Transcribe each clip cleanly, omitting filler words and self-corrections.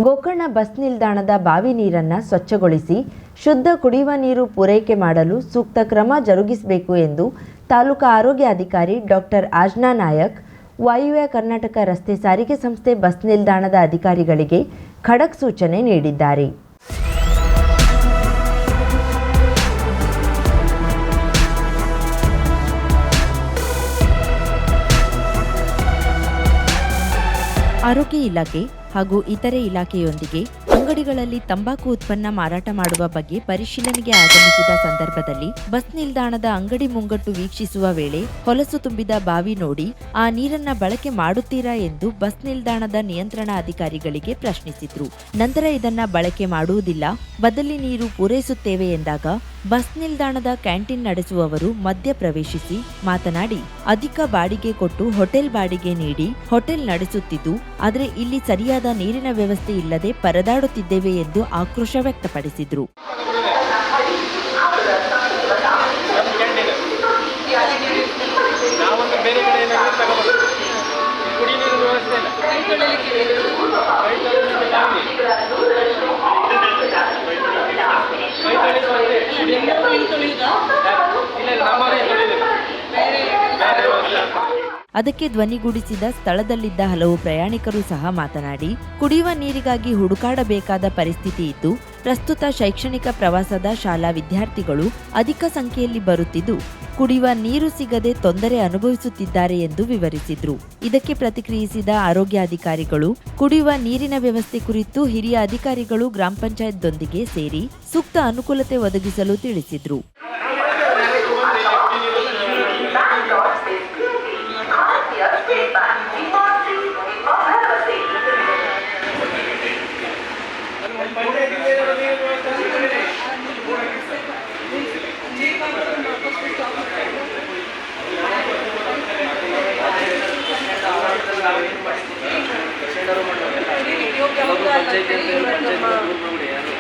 Gokarna bus ನಿಲ್ದಾಣದ ಬಾವಿ ನೀರನ್ನು ಸ್ವಚ್ಛಗೊಳಿಸಿ ಶುದ್ಧ ಕುಡಿಯುವ ನೀರು ಪೂರೈಕೆ ಮಾಡಲು ಸೂಕ್ತ ಕ್ರಮ ಜರುಗಿಸಬೇಕು ಎಂದು ತಾಲೂಕಾ ಆರೋಗ್ಯಾಧಿಕಾರಿ ಡಾಕ್ಟರ್ ಆಜ್ನಾ ನಾಯಕ್ ವಾಯುವ್ಯ ಕರ್ನಾಟಕ ರಸ್ತೆ ಸಾರಿಗೆ ಸಂಸ್ಥೆ ಬಸ್ ನಿಲ್ದಾಣದ ಅಧಿಕಾರಿಗಳಿಗೆ ಖಡಕ್ ಸೂಚನೆ ನೀಡಿದ್ದಾರೆ. ಆರೋಗ್ಯ ಇಲಾಖೆ ಹಾಗೂ ಇತರೆ ಇಲಾಖೆಯೊಂದಿಗೆ ಅಂಗಡಿಗಳಲ್ಲಿ ತಂಬಾಕು ಉತ್ಪನ್ನ ಮಾರಾಟ ಮಾಡುವ ಬಗ್ಗೆ ಪರಿಶೀಲನೆಗೆ ಆಗಮಿಸಿದ ಸಂದರ್ಭದಲ್ಲಿ ಬಸ್ ನಿಲ್ದಾಣದ ಅಂಗಡಿ ಮುಂಗಟ್ಟು ವೀಕ್ಷಿಸುವ ವೇಳೆ ಹೊಲಸು ತುಂಬಿದ ಬಾವಿ ನೋಡಿ ಆ ನೀರನ್ನ ಬಳಕೆ ಮಾಡುತ್ತೀರಾ ಎಂದು ಬಸ್ ನಿಲ್ದಾಣದ ನಿಯಂತ್ರಣ ಅಧಿಕಾರಿಗಳಿಗೆ ಪ್ರಶ್ನಿಸಿದ್ರು. ನಂತರ ಇದನ್ನ ಬಳಕೆ ಮಾಡುವುದಿಲ್ಲ, ಬದಲಿ ನೀರು ಪೂರೈಸುತ್ತೇವೆ ಎಂದಾಗ ಬಸ್ ನಿಲ್ದಾಣದ ಕ್ಯಾಂಟೀನ್ ನಡೆಸುವವರು ಮಧ್ಯ ಪ್ರವೇಶಿಸಿ ಮಾತನಾಡಿ ಅಧಿಕ ಬಾಡಿಗೆ ಕೊಟ್ಟು ಹೋಟೆಲ್ ಬಾಡಿಗೆ ನೀಡಿ ಹೋಟೆಲ್ ನಡೆಸುತ್ತಿದ್ದು, ಆದರೆ ಇಲ್ಲಿ ಸರಿಯಾದ ನೀರಿನ ವ್ಯವಸ್ಥೆ ಇಲ್ಲದೆ ಪರದಾಡುತ್ತಿದ್ದೇವೆ ಎಂದು ಆಕ್ರೋಶ ವ್ಯಕ್ತಪಡಿಸಿದರು. ಅದಕ್ಕೆ ಧ್ವನಿಗೂಡಿಸಿದ ಸ್ಥಳದಲ್ಲಿದ್ದ ಹಲವು ಪ್ರಯಾಣಿಕರು ಸಹ ಮಾತನಾಡಿ ಕುಡಿಯುವ ನೀರಿಗಾಗಿ ಹುಡುಕಾಡಬೇಕಾದ ಪರಿಸ್ಥಿತಿ ಇದ್ದು, ಪ್ರಸ್ತುತ ಶೈಕ್ಷಣಿಕ ಪ್ರವಾಸದ ಶಾಲಾ ವಿದ್ಯಾರ್ಥಿಗಳು ಅಧಿಕ ಸಂಖ್ಯೆಯಲ್ಲಿ ಬರುತ್ತಿದ್ದು ಕುಡಿಯುವ ನೀರು ಸಿಗದೆ ತೊಂದರೆ ಅನುಭವಿಸುತ್ತಿದ್ದಾರೆ ಎಂದು ವಿವರಿಸಿದ್ರು. ಇದಕ್ಕೆ ಪ್ರತಿಕ್ರಿಯಿಸಿದ ಆರೋಗ್ಯಾಧಿಕಾರಿಗಳು ಕುಡಿಯುವ ನೀರಿನ ವ್ಯವಸ್ಥೆ ಕುರಿತು ಹಿರಿಯ ಅಧಿಕಾರಿಗಳು ಗ್ರಾಮ ಪಂಚಾಯತ್ದೊಂದಿಗೆ ಸೇರಿ ಸೂಕ್ತ ಅನುಕೂಲತೆ ಒದಗಿಸಲು ತಿಳಿಸಿದ್ರು.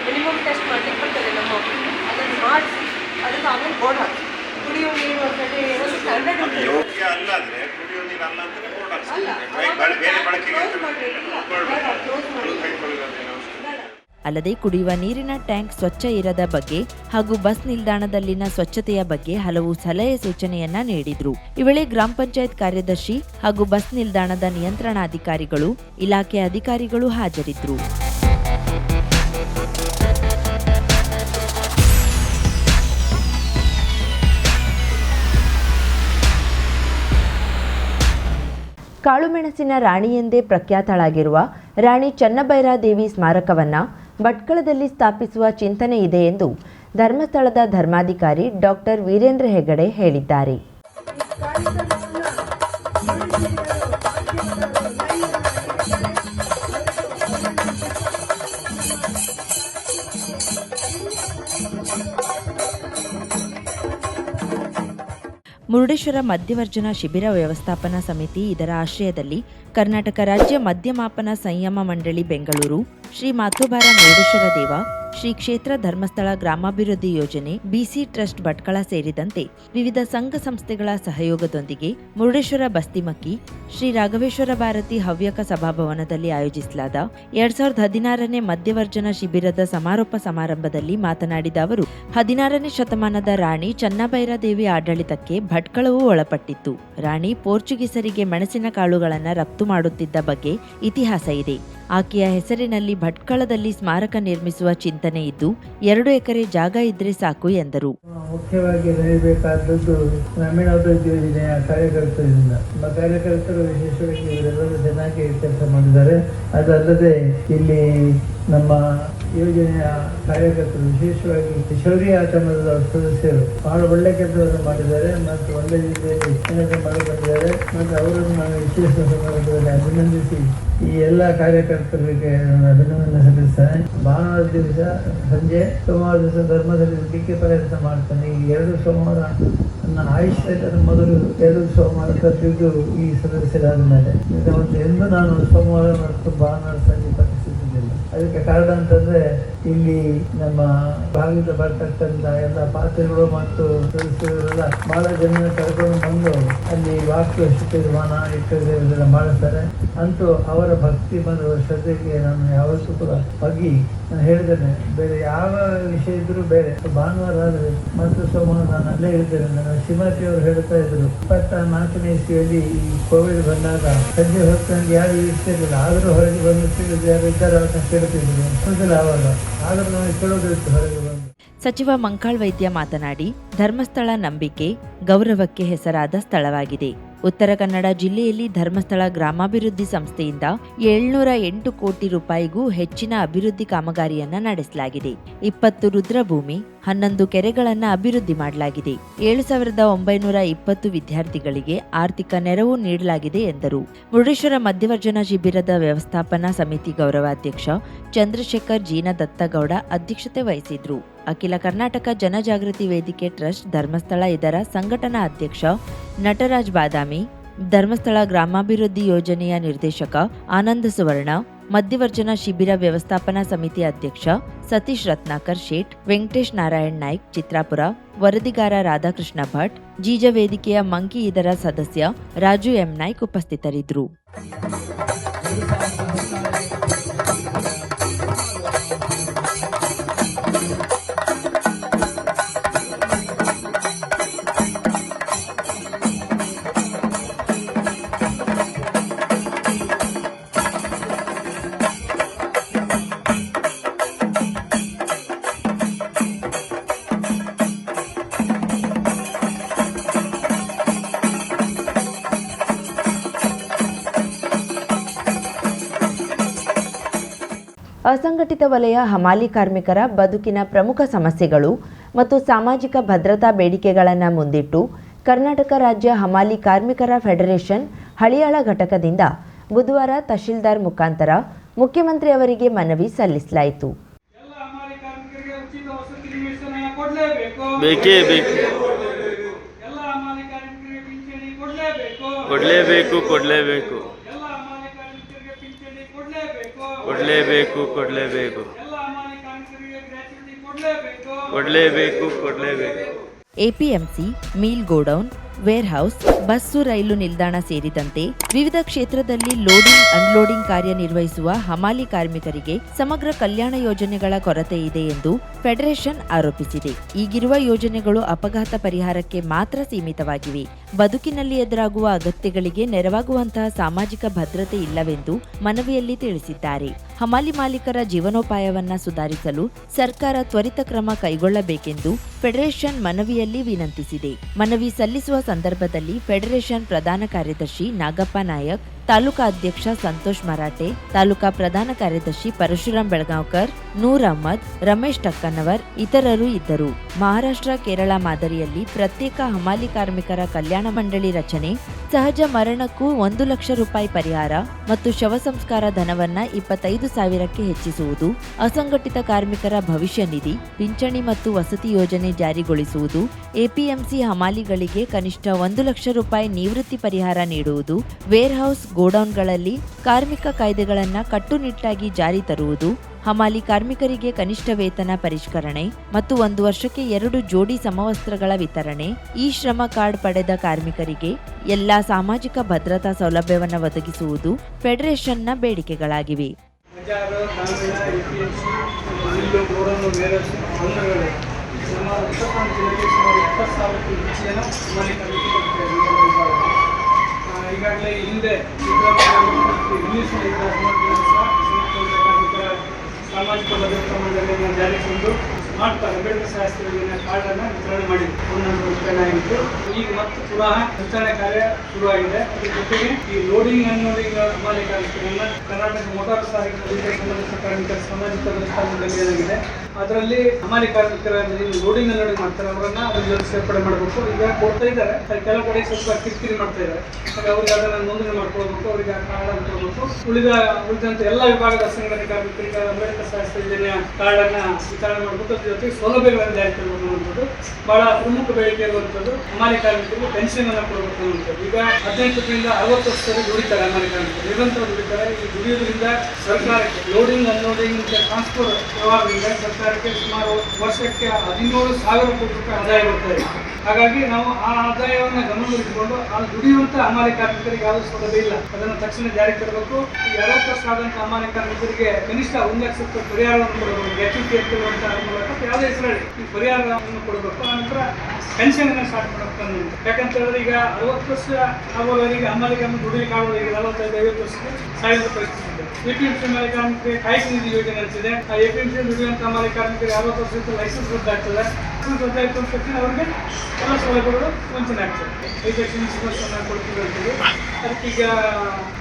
ಮಿನಿಮಮ್ ಟೆಸ್ಟ್ ಮಾಡಲಿಕ್ಕೆ ಬರ್ತದೆ ನಮ್ಮ ಅದನ್ನು ಮಾಡಿಸಿ ಅದಕ್ಕೆ ಆಮೇಲೆ ಬೋರ್ಡ್ ಹಾಕಿ ಕುಡಿಯುವ ನೀರು ಅಂತೇಳಿ ಸ್ಟ್ಯಾಂಡರ್ಡ್ ಯೋಗ್ಯ ಅಲ್ಲ ಅಂದರೆ ಕುಡಿಯುವ ನೀರು ಅಲ್ಲ ಅಂದರೆ ಬೋರ್ಡ್ ಅಲ್ಲದೆ ಕುಡಿಯುವ ನೀರಿನ ಟ್ಯಾಂಕ್ ಸ್ವಚ್ಛ ಇರದ ಬಗ್ಗೆ ಹಾಗೂ ಬಸ್ ನಿಲ್ದಾಣದಲ್ಲಿನ ಸ್ವಚ್ಛತೆಯ ಬಗ್ಗೆ ಹಲವು ಸಲಹೆ ಸೂಚನೆಯನ್ನ ನೀಡಿದ್ರು. ಈ ವೇಳೆ ಗ್ರಾಮ ಪಂಚಾಯತ್ ಕಾರ್ಯದರ್ಶಿ ಹಾಗೂ ಬಸ್ ನಿಲ್ದಾಣದ ನಿಯಂತ್ರಣಾಧಿಕಾರಿಗಳು, ಇಲಾಖೆ ಅಧಿಕಾರಿಗಳು ಹಾಜರಿದ್ದರು. ಕಾಳುಮೆಣಸಿನ ರಾಣಿ ಎಂದೇ ಪ್ರಖ್ಯಾತಳಾಗಿರುವ ರಾಣಿ ಚನ್ನಭೈರಾದೇವಿ ಸ್ಮಾರಕವನ್ನು ಭಟ್ಕಳದಲ್ಲಿ ಸ್ಥಾಪಿಸುವ ಚಿಂತನೆ ಇದೆ ಎಂದು ಧರ್ಮಸ್ಥಳದ ಧರ್ಮಾಧಿಕಾರಿ ಡಾಕ್ಟರ್ ವೀರೇಂದ್ರ ಹೆಗಡೆ ಹೇಳಿದ್ದಾರೆ. ಮುರುಡೇಶ್ವರ ಮದ್ಯವರ್ಜನ ಶಿಬಿರ ವ್ಯವಸ್ಥಾಪನಾ ಸಮಿತಿ ಇದರ ಆಶ್ರಯದಲ್ಲಿ ಕರ್ನಾಟಕ ರಾಜ್ಯ ಮದ್ಯಮಾಪನ ಸಂಯಮ ಮಂಡಳಿ ಬೆಂಗಳೂರು, ಶ್ರೀ ಮಾತೋಬಾರ ಮುರುಡೇಶ್ವರ ದೇವ, ಶ್ರೀ ಕ್ಷೇತ್ರ ಧರ್ಮಸ್ಥಳ ಗ್ರಾಮಾಭಿವೃದ್ಧಿ ಯೋಜನೆ, ಬಿಸಿ ಟ್ರಸ್ಟ್ ಭಟ್ಕಳ ಸೇರಿದಂತೆ ವಿವಿಧ ಸಂಘ ಸಂಸ್ಥೆಗಳ ಸಹಯೋಗದೊಂದಿಗೆ ಮುರುಡೇಶ್ವರ ಬಸ್ತಿಮಕ್ಕಿ ಶ್ರೀ ರಾಘವೇಶ್ವರ ಭಾರತಿ ಹವ್ಯಕ ಸಭಾಭವನದಲ್ಲಿ ಆಯೋಜಿಸಲಾದ 2016ನೇ ಮದ್ಯವರ್ಜನ ಶಿಬಿರದ ಸಮಾರೋಪ ಸಮಾರಂಭದಲ್ಲಿ ಮಾತನಾಡಿದ ಅವರು, 16ನೇ ಶತಮಾನದ ರಾಣಿ ಚನ್ನಭೈರಾದೇವಿ ಆಡಳಿತಕ್ಕೆ ಭಟ್ಕಳವು ಒಳಪಟ್ಟಿತ್ತು. ರಾಣಿ ಪೋರ್ಚುಗೀಸರಿಗೆ ಮೆಣಸಿನ ಕಾಳುಗಳನ್ನು ರಫ್ತು ಮಾಡುತ್ತಿದ್ದ ಬಗ್ಗೆ ಇತಿಹಾಸ ಇದೆ. ಆಕೆಯ ಹೆಸರಿನಲ್ಲಿ ಭಟ್ಕಳದಲ್ಲಿ ಸ್ಮಾರಕ ನಿರ್ಮಿಸುವ ಚಿಂತನೆ ಇದ್ದು 2 ಎಕರೆ ಜಾಗ ಇದ್ರೆ ಸಾಕು ಎಂದರು. ಮುಖ್ಯವಾಗಿ ನಡೆಯಬೇಕಾದದ್ದು ಗ್ರಾಮೀಣಾಭಿವೃದ್ಧಿ ಯೋಜನೆಯ ಕಾರ್ಯಕರ್ತರಿಂದ. ಕಾರ್ಯಕರ್ತರು ವಿಶೇಷವಾಗಿ ಇವರೆಲ್ಲರೂ ಚೆನ್ನಾಗಿ ಕೆಲಸ ಮಾಡಿದ್ದಾರೆ. ಅದಲ್ಲದೆ ಇಲ್ಲಿ ನಮ್ಮ ಯೋಜನೆಯ ಕಾರ್ಯಕರ್ತರು ವಿಶೇಷವಾಗಿ ಶೌರ್ಯ ಆಚರಣದ ಸದಸ್ಯರು ಬಹಳ ಒಳ್ಳೆ ಕೆಲಸವನ್ನು ಮಾಡಿದ್ದಾರೆ ಮತ್ತು ಒಳ್ಳೆ ರೀತಿಯಲ್ಲಿ ಕೆಲಸ ಮಾಡಿಕೊಂಡಿದ್ದಾರೆ. ಮತ್ತು ಅವರನ್ನು ನಾನು ವಿಶೇಷ ಸಂದರ್ಭದಲ್ಲಿ ಅಭಿನಂದಿಸಿ ಈ ಎಲ್ಲ ಕಾರ್ಯಕರ್ತರಿಗೆ ನಾನು ಅಭಿನಂದನೆ ಸಲ್ಲಿಸ್ತೇನೆ. ಭಾನುವಾರ ದಿವಸ ಸಂಜೆ, ಸೋಮವಾರ ದಿವಸ ಧರ್ಮದಲ್ಲಿ ಇರಲಿಕ್ಕೆ ಪ್ರಯತ್ನ ಮಾಡ್ತೇನೆ. ಈ 2 ಸೋಮವಾರ ನನ್ನ ಆಯುಷ್ಯದ ಮೊದಲು 2 ಸೋಮವಾರ ಕರ್ತಿದ್ದು ಈ ಸದಸ್ಯರಾದ ಮೇಲೆ ಎಂದು ನಾನು ಸೋಮವಾರ ಮತ್ತು ಭಾನುವಾರ ಸಂಜೆ ಪಠಿಸುತ್ತಿದ್ದಿಲ್ಲ. ಅದಕ್ಕೆ ಕಾರಣ ಅಂತಂದ್ರೆ ಇಲ್ಲಿ ನಮ್ಮ ಭಾಗದಿಂದ ಬರ್ತಕ್ಕಂಥ ಎಲ್ಲ ಪಾತ್ರೆಗಳು ಮತ್ತು ಸದಸ್ಯರೆಲ್ಲ ಬಹಳ ಜನ ಕರ್ಕೊಂಡು ಬಂದು ಅಲ್ಲಿ ವಾಸ್ತುಶಿಲ್ಪ ತೀರ್ಮಾನ ಇಟ್ಟೆಲ್ಲ ಮಾಡುತ್ತಾರೆ. ಅಂತೂ ಅವರ ಭಕ್ತಿ ಮತ್ತು ಶ್ರದ್ಧೆಗೆ ನಾನು ಯಾವತ್ತೂ ಕೂಡ ಬಗ್ಗೆ ನಾನು ಹೇಳಿದ್ದೇನೆ. ಬೇರೆ ಯಾವ ವಿಷಯ ಇದ್ರೂ ಬೇರೆ, ಭಾನುವಾರ ಆದ್ರೆ ಮತ್ತು ಸೋಮವಾರ ನಾನು ಅಲ್ಲೇ ಇರ್ತೇನೆ. ನನ್ನ ಶ್ರೀಮತಿ ಅವರು ಹೇಳ್ತಾ ಇದ್ರು, 24ನೇ ಇಸ್ವಿಯಲ್ಲಿ ಈ ಕೋವಿಡ್ ಬಂದಾಗ ಸಂಜೆ ಹೊತ್ತು ನನಗೆ ಯಾರು ಇರ್ತಿರ್ಲಿಲ್ಲ, ಆದರೂ ಹೊರಗೆ ಬಂದು ಯಾರು ಇದ್ದಾರೆ ಅಂತ ಕೇಳ್ತಿದ್ರು. ಆದರೂ ನಾವು ಕೇಳೋದಿತ್ತು ಹೊರಗೆ ಬಂದು. ಸಚಿವ ಮಂಕಾಳ್ ವೈದ್ಯ ಮಾತನಾಡಿ, ಧರ್ಮಸ್ಥಳ ನಂಬಿಕೆ, ಗೌರವಕ್ಕೆ ಹೆಸರಾದ ಸ್ಥಳವಾಗಿದೆ. ಉತ್ತರ ಕನ್ನಡ ಜಿಲ್ಲೆಯಲ್ಲಿ ಧರ್ಮಸ್ಥಳ ಗ್ರಾಮಾಭಿವೃದ್ಧಿ ಸಂಸ್ಥೆಯಿಂದ 708 ಕೋಟಿ ರೂಪಾಯಿಗೂ ಹೆಚ್ಚಿನ ಅಭಿವೃದ್ಧಿ ಕಾಮಗಾರಿಯನ್ನ ನಡೆಸಲಾಗಿದೆ. 20 ರುದ್ರಭೂಮಿ, 11 ಕೆರೆಗಳನ್ನ ಅಭಿವೃದ್ಧಿ ಮಾಡಲಾಗಿದೆ. 7,920 ವಿದ್ಯಾರ್ಥಿಗಳಿಗೆ ಆರ್ಥಿಕ ನೆರವು ನೀಡಲಾಗಿದೆ ಎಂದರು. ಮುರುಡೇಶ್ವರ ಮಧ್ಯವರ್ಜನ ಶಿಬಿರದ ವ್ಯವಸ್ಥಾಪನಾ ಸಮಿತಿ ಗೌರವಾಧ್ಯಕ್ಷ ಚಂದ್ರಶೇಖರ್ ಜೀನದತ್ತಗೌಡ ಅಧ್ಯಕ್ಷತೆ ವಹಿಸಿದ್ರು. ಅಖಿಲ ಕರ್ನಾಟಕ ಜನಜಾಗೃತಿ ವೇದಿಕೆ ಟ್ರಸ್ಟ್ ಧರ್ಮಸ್ಥಳ ಇದರ ಸಂಘಟನಾ ಅಧ್ಯಕ್ಷ ನಟರಾಜ್ ಬಾದಾಮಿ, ಧರ್ಮಸ್ಥಳ ಗ್ರಾಮಾಭಿವೃದ್ಧಿ ಯೋಜನೆಯ ನಿರ್ದೇಶಕ ಆನಂದ ಸುವರ್ಣ, ಮಧ್ಯವರ್ಜನ ಶಿಬಿರ ವ್ಯವಸ್ಥಾಪನಾ ಸಮಿತಿ ಅಧ್ಯಕ್ಷ ಸತೀಶ್ ರತ್ನಾಕರ್ ಶೇಟ್, ವೆಂಕಟೇಶ್ ನಾರಾಯಣ್ ನಾಯ್ಕ್ ಚಿತ್ರಾಪುರ, ವರದಿಗಾರ ರಾಧಾಕೃಷ್ಣ ಭಟ್, ಜೀಜ ವೇದಿಕೆಯ ಮಂಕಿ ಇದರ ಸದಸ್ಯ ರಾಜು ಎಂ ನಾಯ್ಕ್ ಉಪಸ್ಥಿತರಿದ್ದರು. ಅಸಂಘಟಿತ ವಲಯ ಹಮಾಲಿ ಕಾರ್ಮಿಕರ ಬದುಕಿನ ಪ್ರಮುಖ ಸಮಸ್ಯೆಗಳು ಮತ್ತು ಸಾಮಾಜಿಕ ಭದ್ರತಾ ಬೇಡಿಕೆಗಳನ್ನು ಮುಂದಿಟ್ಟು ಕರ್ನಾಟಕ ರಾಜ್ಯ ಹಮಾಲಿ ಕಾರ್ಮಿಕರ ಫೆಡರೇಷನ್ ಹಳಿಯಾಳ ಘಟಕದಿಂದ ಬುಧವಾರ ತಹಶೀಲ್ದಾರ್ ಮುಖಾಂತರ ಮುಖ್ಯಮಂತ್ರಿ ಅವರಿಗೆ ಮನವಿ ಸಲ್ಲಿಸಲಾಯಿತು. APMC, mill godown, warehouse, bus rail ನಿಲ್ದಾಣ ಸೇರಿದಂತೆ ವಿವಿಧ ಕ್ಷೇತ್ರದಲ್ಲಿ ಲೋಡಿಂಗ್ ಅನ್ಲೋಡಿಂಗ್ ಕಾರ್ಯನಿರ್ವಹಿಸುವ ಹಮಾಲಿ ಕಾರ್ಮಿಕರಿಗೆ ಸಮಗ್ರ ಕಲ್ಯಾಣ ಯೋಜನೆಗಳ ಕೊರತೆ ಇದೆ ಎಂದು ಫೆಡರೇಷನ್ ಆರೋಪಿಸಿದೆ. ಈಗಿರುವ ಯೋಜನೆಗಳು ಅಪಘಾತ ಪರಿಹಾರಕ್ಕೆ ಮಾತ್ರ ಸೀಮಿತವಾಗಿವೆ. ಬದುಕಿನಲ್ಲಿ ಎದುರಾಗುವ ಅಗತ್ಯಗಳಿಗೆ ನೆರವಾಗುವಂತಹ ಸಾಮಾಜಿಕ ಭದ್ರತೆ ಇಲ್ಲವೆಂದು ಮನವಿಯಲ್ಲಿ ತಿಳಿಸಿದ್ದಾರೆ. ಹಮಾಲಿ ಮಾಲೀಕರ ಜೀವನೋಪಾಯವನ್ನ ಸುಧಾರಿಸಲು ಸರ್ಕಾರ ತ್ವರಿತ ಕ್ರಮ ಕೈಗೊಳ್ಳಬೇಕೆಂದು ಫೆಡರೇಷನ್ ಮನವಿಯಲ್ಲಿ ವಿನಂತಿಸಿದೆ. ಮನವಿ ಸಲ್ಲಿಸುವ ಸಂದರ್ಭದಲ್ಲಿ ಫೆಡರೇಷನ್ ಪ್ರಧಾನ ಕಾರ್ಯದರ್ಶಿ ನಾಗಪ್ಪ ನಾಯಕ್, ತಾಲೂಕಾ ಅಧ್ಯಕ್ಷ ಸಂತೋಷ್ ಮರಾಠೆ, ತಾಲೂಕಾ ಪ್ರಧಾನ ಕಾರ್ಯದರ್ಶಿ ಪರಶುರಾಮ್ ಬೆಳಗಾವ್ಕರ್, ನೂರ್ ಅಹ್ಮದ್, ರಮೇಶ್ ಟಕ್ಕನವರ್ ಇತರರು ಇದ್ದರು. ಮಹಾರಾಷ್ಟ್ರ, ಕೇರಳ ಮಾದರಿಯಲ್ಲಿ ಪ್ರತ್ಯೇಕ ಹಮಾಲಿ ಕಾರ್ಮಿಕರ ಕಲ್ಯಾಣ ಮಂಡಳಿ ರಚನೆ, ಸಹಜ ಮರಣಕ್ಕೂ 1 ಲಕ್ಷ ರೂಪಾಯಿ ಪರಿಹಾರ ಮತ್ತು ಶವ ಸಂಸ್ಕಾರ ಧನವನ್ನ 25,000ಕ್ಕೆ ಹೆಚ್ಚಿಸುವುದು, ಅಸಂಘಟಿತ ಕಾರ್ಮಿಕರ ಭವಿಷ್ಯ ನಿಧಿ, ಪಿಂಚಣಿ ಮತ್ತು ವಸತಿ ಯೋಜನೆ ಜಾರಿಗೊಳಿಸುವುದು, ಎಪಿಎಂಸಿ ಹಮಾಲಿಗಳಿಗೆ ಕನಿಷ್ಠ 1 ಲಕ್ಷ ರೂಪಾಯಿ ನಿವೃತ್ತಿ ಪರಿಹಾರ ನೀಡುವುದು, ವೇರ್ಹೌಸ್ ಗೋಡೌನ್ಗಳಲ್ಲಿ ಕಾರ್ಮಿಕ ಕಾಯ್ದೆಗಳನ್ನು ಕಟ್ಟುನಿಟ್ಟಾಗಿ ಜಾರಿ ತರುವುದು, ಹಮಾಲಿ ಕಾರ್ಮಿಕರಿಗೆ ಕನಿಷ್ಠ ವೇತನ ಪರಿಷ್ಕರಣೆ ಮತ್ತು 1 ವರ್ಷಕ್ಕೆ 2 ಜೋಡಿ ಸಮವಸ್ತ್ರಗಳ ವಿತರಣೆ, ಈ ಶ್ರಮ ಕಾರ್ಡ್ ಪಡೆದ ಕಾರ್ಮಿಕರಿಗೆ ಎಲ್ಲಾ ಸಾಮಾಜಿಕ ಭದ್ರತಾ ಸೌಲಭ್ಯವನ್ನು ಒದಗಿಸುವುದು ಫೆಡರೇಷನ್ನ ಬೇಡಿಕೆಗಳಾಗಿವೆ. ಈಗಾಗಲೇ ಹಿಂದೆ ಸಾಮಾಜಿಕ ಭದ್ರತಾ ಮಂಡಳಿಯನ್ನು ಜಾರಿಗೆ ತಂದು ಸ್ಮಾರ್ಟ್ ಅಂಬೇಡ್ಕರ್ ಶಾಸ್ತ್ರೀಯ ಕಾರ್ಡನ್ನು ವಿತರಣೆ ಮಾಡಿದೆ. 100 ರೂಪಾಯಿ ಆಗಿತ್ತು. ಈಗ ಮತ್ತೆ ಪುನಃ ವಿತರಣೆ ಕಾರ್ಯ ಶುರುವಾಗಿದೆ. ಅದರ ಜೊತೆಗೆ ಈ ಲೋಡಿಂಗ್ ಅನ್ಲೋಡಿಂಗ್ ಹಮಾಲಿ ಕಾರ್ಮಿಕರನ್ನ ಕರ್ನಾಟಕ ಮೋಟಾರ್ ಸಾರಿಗೆ ಸಂಬಂಧಿಸಿದ ಕಾರ್ಮಿಕರ ಸಾಮಾಜಿಕ ಭದ್ರತಾ ಮಂಡಳಿ ಏನಾಗಿದೆ ಅದರಲ್ಲಿ ಹಮಾಲಿ ಕಾರ್ಮಿಕರ ಲೋಡಿಂಗ್ ಅನ್ಲೋಡಿಂಗ್ ಮಾಡ್ತಾರೆ, ಅವರನ್ನ ಅದರಲ್ಲಿ ಸೇರ್ಪಡೆ ಮಾಡಬೇಕು. ಈಗ ಕೊಡ್ತಾ ಇದ್ದಾರೆ, ಕೆಲವು ಕಡೆ ಸ್ವಲ್ಪ ಕಿರಿಕಿರಿ ಮಾಡ್ತಾ ಇದ್ದಾರೆ. ಅವ್ರಿಗೆ ಅದನ್ನ ನೋಂದಣಿ ಮಾಡ್ಕೊಳ್ಬೇಕು, ಅವರಿಗೆ ಕಾರ್ಡ್ ಅಂತ ಕೊಡಬೇಕು. ಉಳಿದಂತೆ ಎಲ್ಲ ವಿಭಾಗದ ಸಂಘಟನೆ ಕಾರ್ಮಿಕರಿಗೆ ಅಂಬೇಡ್ಕರ್ ಶಾಸ್ತ್ರೀಯ ಕಾರ್ಡ್ ಅನ್ನ ವಿತರಣೆ ಮಾಡಬೇಕು. ಜೊತೆಗೆ ಸೌಲಭ್ಯಗಳನ್ನು ಜಾರಿ ತರಬೇಕು ಅನ್ನುವಂಥದ್ದು ಬಹಳ ಪ್ರಮುಖ ಬೇಡಿಕೆ ಇರುವಂಥದ್ದು. ಹಮಾಲಿ ಕಾರ್ಮಿಕರಿಗೆ ಪೆನ್ಷನ್ ಅನ್ನು ಕೊಡಬೇಕು ಅನ್ನುವಂಥದ್ದು. ಈಗ 18ರಿಂದ 60 ವರ್ಷದಲ್ಲಿ ದುಡಿತಾರೆ ಹಮಾಲಿ ಕಾರ್ಮಿಕರು, ನಿರಂತರ ದುಡಿತಾರೆ. ಈ ದುಡಿಯೋದ್ರಿಂದ ಸರ್ಕಾರಕ್ಕೆ ಲೋಡಿಂಗ್ ಅನ್ಲೋಡಿಂಗ್ ಟ್ರಾನ್ಸ್ಪೋರ್ಟ್ ವ್ಯವಹಾರದಿಂದ ಸರ್ಕಾರಕ್ಕೆ ಸುಮಾರು ವರ್ಷಕ್ಕೆ 17,000 ಕೋಟಿ ರೂಪಾಯಿ ಆದಾಯ ಬರ್ತದೆ. ಹಾಗಾಗಿ ನಾವು ಆ ಆದಾಯವನ್ನು ಗಮನದಲ್ಲಿಟ್ಟುಕೊಂಡು ಆ ದುಡಿಯುವಂತ ಹಮಾಲಿ ಕಾರ್ಮಿಕರಿಗೆ ಯಾವುದೇ ಸೌಲಭ್ಯ ಇಲ್ಲ, ಅದನ್ನು ತಕ್ಷಣ ಜಾರಿ ತರಬೇಕು. ಈ 60 ವರ್ಷ ಆದಂತ ಹಮಾಲಿ ಕಾರ್ಮಿಕರಿಗೆ ಕನಿಷ್ಠ 1 ಲಕ್ಷ ರೂಪಾಯಿ ಪರಿಹಾರವನ್ನು ಕೊಡಬೇಕು. ಗ್ಯಾಚುಟಿ ಇರ್ತಕ್ಕಂಥ ಮೂಲಕ ಯಾವುದೇ ಹೆಸರಲ್ಲಿ ಈ ಪರಿಹಾರವನ್ನು ಕೊಡಬೇಕು. ಆನಂತರ ಪೆನ್ಷನ್ ಅನ್ನು ಸ್ಟಾರ್ಟ್ ಮಾಡಬೇಕು. ಯಾಕಂತ ಹೇಳಿದ್ರೆ ಈಗ 60 ವರ್ಷ ಆಗುವವರಿಗೆ ಹಮಾಲಿಗೆ ದುಡಿಲಿಕ್ಕೆ ಆಗೋರಿಗೆ 45-50 ವರ್ಷಕ್ಕೆ ಸಾಯುವ ಪರಿಸ್ಥಿತಿ ಇದೆ. APMC ಹಮಾಲಿ ಕಾರ್ಮಿಕರಿಗೆ ಕಾಯಕ ನಿಧಿ ಯೋಜನೆ ಅಂತಿದೆ. ಆ APMC ದುಡಿಯುವಂತ ಹಮಾಲಿ ಕಾರ್ಮಿಕರಿಗೆ 60 ವರ್ಷಕ್ಕೆ ಲೈಸೆನ್ಸ್ ರದ್ದಾಗ್ತದೆ. ರದ್ದಾಯಿತು ಅಂತ ತಕ್ಷಣ ಅವರಿಗೆ ಎಲ್ಲ ಸೌಲಭ್ಯಗಳು ವಂಚನೆ ಆಗ್ತದೆ. 5 ಲಕ್ಷ ಇನ್ಶೂರೆನ್ಸ್ ಅನ್ನು ಕೊಡ್ತೀವಿ ಅಂತೀವಿ. ಅದಕ್ಕೀಗ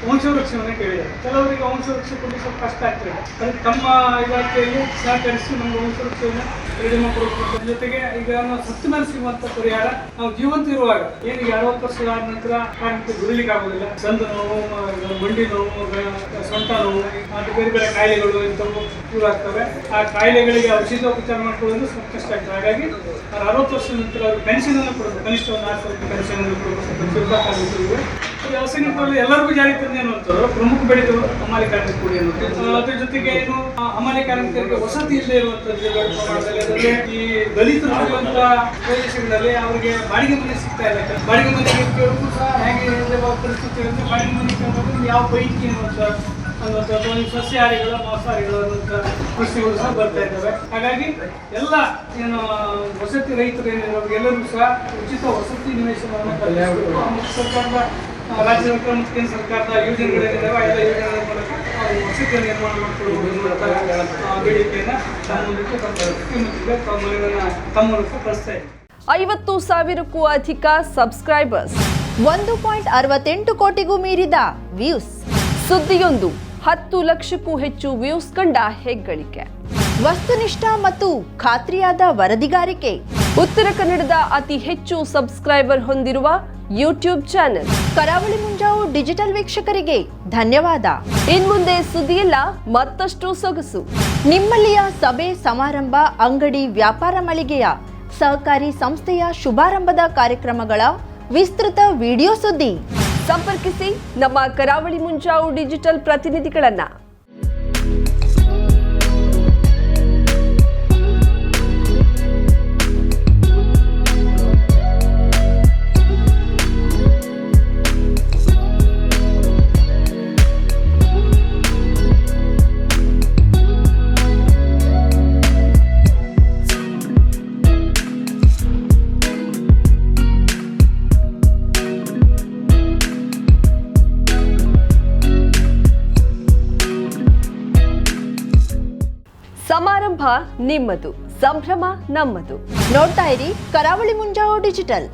ವಂಶವೃಕ್ಷವನ್ನು ಕೇಳಿದ್ದಾರೆ. ಕೆಲವರಿಗೆ ವಂಶವೃಕ್ಷ ಕೊಡಲಿಕ್ಕೆ ಸ್ವಲ್ಪ ಕಷ್ಟ ಆಗ್ತದೆ. ಅದಕ್ಕೆ ತಮ್ಮ ಇಲಾಖೆಯಲ್ಲಿ ಸಹಕರಿಸಿ ನಮಗೆ ವಂಶವೃಕ್ಷವನ್ನು ರೆಡಿ ಮಾಡಿಕೊಡಬೇಕು. ಜೊತೆಗೆ ಈಗ ನಾವು ಸತ್ತ ಮೇಲೆ ಸಿಗುವಂತ ಪರಿಹಾರ ನಾವು ಜೀವಂತ ಇರುವಾಗ ಏನು 60 ವರ್ಷದ ನಂತರ ಕಾರ್ಮಿಕ ದುಡಿಲಿಕ್ಕೆ ಆಗೋದಿಲ್ಲ. ಸಂದ ನೋವು, ಮಂಡಿ ನೋವು, ಸೊಂಟ ನೋವು, ಅದು ಬೇರೆ ಬೇರೆ ಕಾಯಿಲೆಗಳು ಇಂಥವು ಆಗ್ತವೆ. ಆ ಕಾಯಿಲೆಗಳಿಗೆ ಔಷಧೋಪಚಾರ ಮಾಡ್ಕೊಳ್ಳೋದು ಸ್ವಲ್ಪ ಕಷ್ಟ ಆಗ್ತದೆ. ಹಾಗಾಗಿ 60 ವರ್ಷದ ನಂತರ ಅವ್ರಿಗೆ ಪೆನ್ಷನ್ ಅನ್ನು ಕೊಡಬೇಕು. ಕನಿಷ್ಠ 4,000 ರೂಪಾಯಿ ಪೆನ್ಷನ್ ಅನ್ನು ಕೊಡಬೇಕು. ವ್ಯವಸ್ಥೆ ಎಲ್ಲರಿಗೂ ಜಾರಿ ತಂದೆ ಅನ್ನುವಂಥದ್ದು ಪ್ರಮುಖ ಬೇಡಿಕೆ ಹಮಾಲಿ ಕಾರ್ಮಿಕ ಕೂಡಿ ಅನ್ನುವಂಥದ್ದು. ಅದ್ರ ಜೊತೆಗೆ ಏನು ಹಮಾಲಿ ಕಾರ್ಮಿಕರಿಗೆ ವಸತಿ ಇಲ್ಲದೆ ಇರುವಂತದ್ದು, ಈ ದಲಿತರು ಇರುವಂತ ಪ್ರದೇಶಗಳಲ್ಲಿ ಅವರಿಗೆ ಬಾಡಿಗೆ ಮನೆ ಸಿಗ್ತಾ ಇಲ್ಲ. ಬಾಡಿಗೆ ಮನೆಗೆ ಕೇಳೋದು ಸಹ ಹೇಗೆ ಪರಿಸ್ಥಿತಿ ಇರುತ್ತೆ. ಬಾಡಿಗೆ ಮನೆ ಕೇಳೋದು ಯಾವ ಬೈಕಿ ಅನ್ನುವಂಥದ್ದು, ಸಸ್ಯಾಹಾರಿಗಳ ಮಾಂಸಾಹಾರಿಗಳು ಅನ್ನುವಂಥ ಪ್ರಶ್ನೆಗಳು ಸಹ ಬರ್ತಾ ಇದ್ದಾವೆ. ಹಾಗಾಗಿ ಎಲ್ಲ ಏನು ವಸತಿ ರೈತರು ಏನಿರೋ ಎಲ್ಲರಿಗೂ ಸಹ ಉಚಿತ ವಸತಿ ನಿವೇಶನವನ್ನು ಕಲ್ಪಿಸಬೇಕು. ಸರ್ಕಾರದ ರಾಜ್ಯ ಸರ್ಕಾರ ಮತ್ತು ಕೇಂದ್ರ ಸರ್ಕಾರದ ಯೋಜನೆಗಳೇನಿದ್ದಾವೆ ಎಲ್ಲ ಯೋಜನೆಗಳ ಮೂಲಕ ವಸತಿ ನಿರ್ಮಾಣ ಮಾಡಿಕೊಳ್ಳುವ ಬೇಡಿಕೆಯನ್ನು ತಮ್ಮ ಮೂಲಕ ಕಳಿಸ್ತಾ ಇದೆ. 50,000ಕ್ಕೂ ಅಧಿಕ ಸಬ್ಸ್ಕ್ರೈಬರ್ಸ್, 1.68 ಕೋಟಿಗೂ ಮೀರಿದ ವ್ಯೂಸ್, ಸುದ್ದಿಯೊಂದು 10 ಲಕ್ಷಕ್ಕೂ ಹೆಚ್ಚು ವ್ಯೂಸ್ ಕಂಡ ಹೆಗ್ಗಳಿಕೆ, ವಸ್ತುನಿಷ್ಠ ಮತ್ತು ಖಾತ್ರಿಯಾದ ವರದಿಗಾರಿಕೆ, ಉತ್ತರ ಕನ್ನಡದ ಅತಿ ಹೆಚ್ಚು ಸಬ್ಸ್ಕ್ರೈಬರ್ ಹೊಂದಿರುವ ಯೂಟ್ಯೂಬ್ ಚಾನೆಲ್. ಕರಾವಳಿ ಮುಂಜಾವು ಡಿಜಿಟಲ್ ವೀಕ್ಷಕರಿಗೆ ಧನ್ಯವಾದ. ಇನ್ಮುಂದೆ ಸುದ್ದಿಯೆಲ್ಲ ಮತ್ತಷ್ಟು ಸೊಗಸು. ನಿಮ್ಮಲ್ಲಿಯ ಸಭೆ ಸಮಾರಂಭ, ಅಂಗಡಿ ವ್ಯಾಪಾರ ಮಳಿಗೆಯ ಸಹಕಾರಿ ಸಂಸ್ಥೆಯ ಶುಭಾರಂಭದ ಕಾರ್ಯಕ್ರಮಗಳ ವಿಸ್ತೃತ ವಿಡಿಯೋ ಸುದ್ದಿ ಸಂಪರ್ಕಿಸಿ ನಮ್ಮ ಕರಾವಳಿ ಮುಂಜಾವು ಡಿಜಿಟಲ್ ಪ್ರತಿನಿಧಿಗಳನ್ನ. ಸಮಾರಂಭ ನಿಮ್ಮದು, ಸಂಭ್ರಮ ನಮ್ಮದು. ನೋಡ್ತಾ ಇರಿ ಕರಾವಳಿ ಮುಂಜಾವು ಡಿಜಿಟಲ್.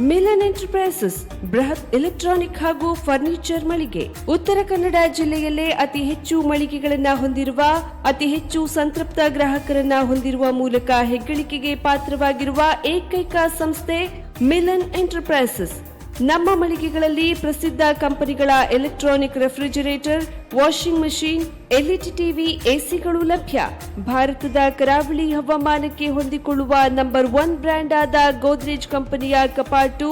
ಮಿಲನ್ ಎಂಟರ್ಪ್ರೈಸಸ್ ಬೃಹತ್ ಎಲೆಕ್ಟ್ರಾನಿಕ್ ಹಾಗೂ ಫರ್ನಿಚರ್ ಮಳಿಗೆ. ಉತ್ತರ ಕನ್ನಡ ಜಿಲ್ಲೆಯಲ್ಲೇ ಅತಿ ಹೆಚ್ಚು ಮಳಿಗೆಗಳನ್ನ ಹೊಂದಿರುವ, ಅತಿ ಹೆಚ್ಚು ಸಂತೃಪ್ತ ಗ್ರಾಹಕರನ್ನ ಹೊಂದಿರುವ ಮೂಲಕ ಹೆಗ್ಗಳಿಕೆಗೆ ಪಾತ್ರವಾಗಿರುವ ಏಕೈಕ ಸಂಸ್ಥೆ ಮಿಲನ್ ಎಂಟರ್ಪ್ರೈಸಸ್. ನಮ್ಮ ಮಳಿಗೆಗಳಲ್ಲಿ ಪ್ರಸಿದ್ಧ ಕಂಪನಿಗಳ electronic refrigerator, washing machine, LED TV, ಎಸಿಗಳು ಲಭ್ಯ. ಭಾರತದ ಕರಾವಳಿ ಹವಾಮಾನಕ್ಕೆ ಹೊಂದಿಕೊಳ್ಳುವ ನಂಬರ್ 1 ಬ್ರ್ಯಾಂಡ್ ಆದ ಗೋದ್ರೇಜ್ ಕಂಪನಿಯ ಕಪಾಟು,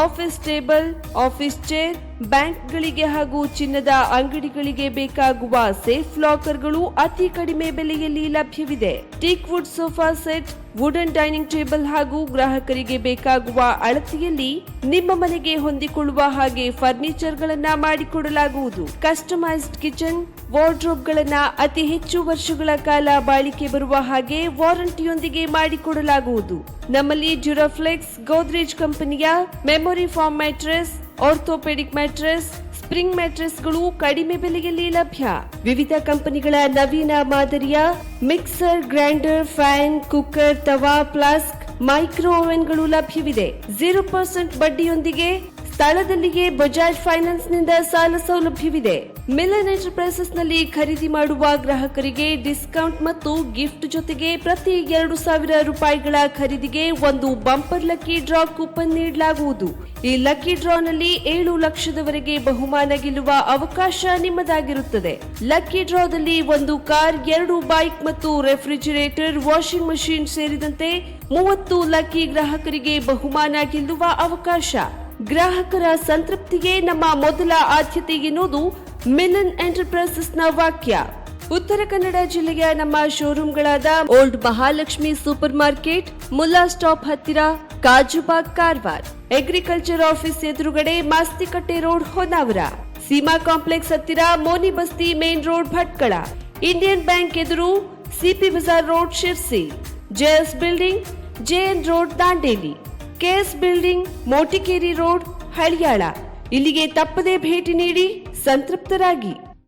ಆಫೀಸ್ ಟೇಬಲ್, ಆಫೀಸ್ ಚೇರ್, ಬ್ಯಾಂಕ್ಗಳಿಗೆ ಹಾಗೂ ಚಿನ್ನದ ಅಂಗಡಿಗಳಿಗೆ ಬೇಕಾಗುವ ಸೇಫ್ ಲಾಕರ್ಗಳು ಅತಿ ಕಡಿಮೆ ಬೆಲೆಯಲ್ಲಿ ಲಭ್ಯವಿದೆ. Teak wood sofa set, wooden dining table ಹಾಗೂ ಗ್ರಾಹಕರಿಗೆ ಬೇಕಾಗುವ ಅಳತೆಯಲ್ಲಿ ನಿಮ್ಮ ಮನೆಗೆ ಹೊಂದಿಕೊಳ್ಳುವ ಹಾಗೆ ಫರ್ನಿಚರ್ ಗಳನ್ನ ಮಾಡಿಕೊಡಲಾಗುವುದು. ಕಸ್ಟಮೈಸ್ಡ್ ಕಿಚನ್, ವಾರ್ಡ್ರೋಬ್ ಗಳನ್ನ ಅತಿ ಹೆಚ್ಚು ವರ್ಷಗಳ ಕಾಲ ಬಾಳಿಕೆ ಬರುವ ಹಾಗೆ ವಾರಂಟಿಯೊಂದಿಗೆ ಮಾಡಿಕೊಡಲಾಗುವುದು. ನಮ್ಮಲ್ಲಿ ಡ್ಯೂರಾಫ್ಲೆಕ್ಸ್, ಗೋದ್ರೇಜ್ ಕಂಪನಿಯ memory foam mattress, orthopaedic mattress, spring ಮ್ಯಾಟ್ರೆಸ್ಗಳು ಕಡಿಮೆ ಬೆಲೆಯಲ್ಲಿ ಲಭ್ಯ. ವಿವಿಧ ಕಂಪನಿಗಳ ನವೀನ ಮಾದರಿಯ ಮಿಕ್ಸರ್, ಗ್ರೈಂಡರ್, ಫ್ಯಾನ್, ಕುಕ್ಕರ್, ತವಾ, ಫ್ಲಾಸ್ಕ್, ಮೈಕ್ರೋ ಓವೆನ್ಗಳು ಲಭ್ಯವಿದೆ. 0% ಬಡ್ಡಿಯೊಂದಿಗೆ ಸ್ಥಳದಲ್ಲಿಯೇ ಬಜಾಜ್ ಫೈನಾನ್ಸ್ ನಿಂದ ಸಾಲ ಸೌಲಭ್ಯವಿದೆ. ಮಿಲನ್ ಎಂಟರ್ಪ್ರೈಸಸ್ ನಲ್ಲಿ ಖರೀದಿ ಮಾಡುವ ಗ್ರಾಹಕರಿಗೆ ಡಿಸ್ಕೌಂಟ್ ಮತ್ತು ಗಿಫ್ಟ್ ಜೊತೆಗೆ ಪ್ರತಿ 2,000 ರೂಪಾಯಿಗಳ ಖರೀದಿಗೆ ಒಂದು ಬಂಪರ್ ಲಕ್ಕಿ ಡ್ರಾ ಕೂಪನ್ ನೀಡಲಾಗುವುದು. ಈ ಲಕ್ಕಿ ಡ್ರಾನಲ್ಲಿ 7 ಲಕ್ಷದವರೆಗೆ ಬಹುಮಾನ ಗೆಲ್ಲುವ ಅವಕಾಶ ನಿಮ್ಮದಾಗಿರುತ್ತದೆ. ಲಕ್ಕಿ ಡ್ರಾದಲ್ಲಿ 1 ಕಾರ್, 2 ಬೈಕ್ ಮತ್ತು ರೆಫ್ರಿಜಿರೇಟರ್, ವಾಷಿಂಗ್ ಮಷಿನ್ ಸೇರಿದಂತೆ 30 ಲಕ್ಕಿ ಗ್ರಾಹಕರಿಗೆ ಬಹುಮಾನ ಗೆಲ್ಲುವ ಅವಕಾಶ. ಗ್ರಾಹಕರ ಸಂತೃಪ್ತಿಗೆ ನಮ್ಮ ಮೊದಲ ಆದ್ಯತೆ ಎನ್ನುವುದು ಮಿಲನ್ ಎಂಟರ್ಪ್ರೈಸಸ್ನ ವಾಕ್ಯ. ಉತ್ತರ ಕನ್ನಡ ಜಿಲ್ಲೆಯ ನಮ್ಮ ಶೋರೂಮ್ಗಳಾದ old Mahalakshmi super market, Mulla stop ಹತ್ತಿರ, ಕಾಜುಬಾಗ್ ಕಾರವಾರ, ಅಗ್ರಿಕಲ್ಚರ್ ಆಫೀಸ್ ಎದುರುಗಡೆ ಮಾಸ್ತಿಕಟ್ಟೆ ರೋಡ್ ಹೊನ್ನಾವರ, ಸೀಮಾ ಕಾಂಪ್ಲೆಕ್ಸ್ ಹತ್ತಿರ Moni Basti main road Bhatkal, Indian bank ಎದುರು CP Bazar road Sirsi, JS building JN road Dandeli, KS building Motikeri road Haliyal. ಇಲ್ಲಿಗೆ ತಪ್ಪದೇ ಭೇಟಿ ನೀಡಿ ಸಂತೃಪ್ತರಾಗಿ.